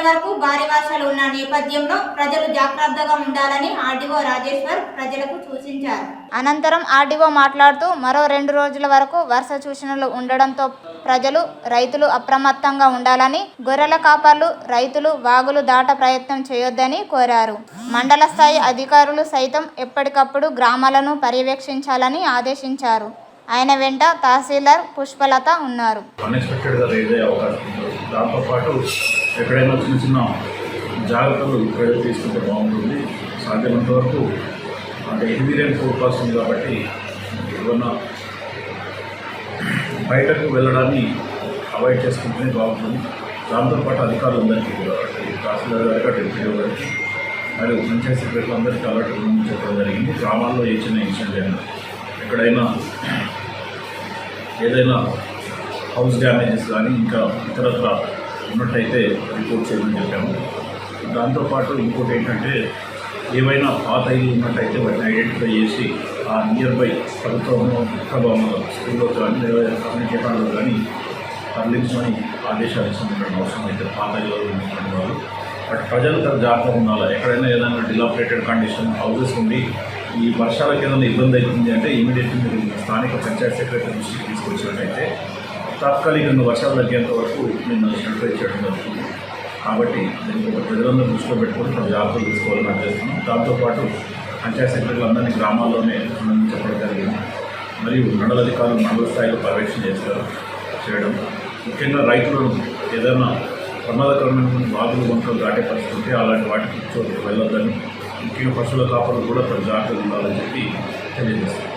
వరకు భారీ వర్షాలు ఉన్న నేపథ్యంలో ప్రజలు జాగ్రత్తగా ఉండాలని ఆర్డీఓ రాజేశ్వర్ ప్రజలకు సూచించారు. అనంతరం ఆర్డీఓ మాట్లాడుతూ మరో 2 రోజుల వరకు వర్ష సూచనలు ఉండడంతో ప్రజలు, రైతులు అప్రమత్తంగా ఉండాలని, గొర్రెల కాపర్లు, రైతులు వాగులు దాట ప్రయత్నం చేయొద్దని కోరారు. మండల స్థాయి అధికారులు సైతం ఎప్పటికప్పుడు గ్రామాలను పర్యవేక్షించాలని ఆదేశించారు. ఆయన వెంట తహసీల్దార్ పుష్పలత ఉన్నారు. అన్ఎక్స్పెక్టెడ్గా రైజ్ అయ్యే అవకాశం ఉంది. దాంతోపాటు ఎక్కడైనా చిన్న చిన్న జాగ్రత్తలు ప్రజలు తీసుకుంటే బాగుంటుంది. సాధ్యమైనంత వరకు అంటే హెవీ రైన్ ఫోర్కాస్ట్ ఉంది కాబట్టి ఏమన్నా బయటకు వెళ్ళడాన్ని అవాయిడ్ చేసుకుంటేనే బాగుంటుంది. దాంతోపాటు అధికారులందరికీ కూడా తహసీల్దార్ గారికి, డిప్యూటీ గారికి మరియు పంచాయతీ సెక్రటరీలు అందరికీ అలర్ట్ చెప్పడం జరిగింది. గ్రామాల్లో ఏ చిన్న ఇన్సిడెంట్ అయినా ఎక్కడైనా ఏదైనా హౌస్ డ్యామేజెస్ కానీ ఇంకా ఇతరత్ర ఉన్నట్టయితే రిపోర్ట్ చేయమని చెప్పాము. దాంతోపాటు ఇంకోటి ఏంటంటే ఏవైనా పాత ఇల్లు ఉన్నట్టయితే వాటిని ఐడెంటిఫై చేసి ఆ నియర్ బై ప్రభుత్వంలో ప్రభావంలో స్కూల్లో కానీ లేదా కమ్యూనిటీ హాల్లో కానీ తరలించమని ఆదేశాలు ఇస్తున్నటువంటి అవసరం అయితే పాత ఇల్లు ఉన్నటువంటి వాళ్ళు. బట్ ప్రజలు తన జాగ్రత్తగా ఉండాలి. ఎక్కడైనా ఏదైనా డిలాపరేటెడ్ కండిషన్ హౌసెస్ ఉండి ఈ వర్షాలకు ఏదైనా ఇబ్బంది అవుతుంది అంటే ఇమీడియట్లీ మీరు స్థానిక పంచాయతీ సెక్రటరీ దృష్టికి తీసుకొచ్చినట్టయితే తాత్కాలికంగా వర్షాలు తగ్గేంత వరకు నేను నోటిఫై చేయడం జరుగుతుంది. కాబట్టి దీనికి ఒక ప్రజలందరూ దృష్టిలో పెట్టుకొని మనం జాగ్రత్తలు తీసుకోవాలని అనిపిస్తున్నాం. దాంతోపాటు పంచాయతీ సెక్రటరీలు అందరినీ గ్రామాల్లోనే చెప్పడం జరిగింది. మరియు మండల అధికారులు మండల స్థాయిలో పర్యవేక్షణ చేయడం, ముఖ్యంగా రైతులను ఏదైనా ప్రమాదకరమైన వాగులు గుంటలు దాటే పరిస్థితి ఉంటే అలాంటి వాటికి వెళ్ళొద్దని, ముఖ్యంగా పశువుల కాపర్లు కూడా జాగ్రత్తగా ఉండాలని చెప్పి తెలియజేస్తారు.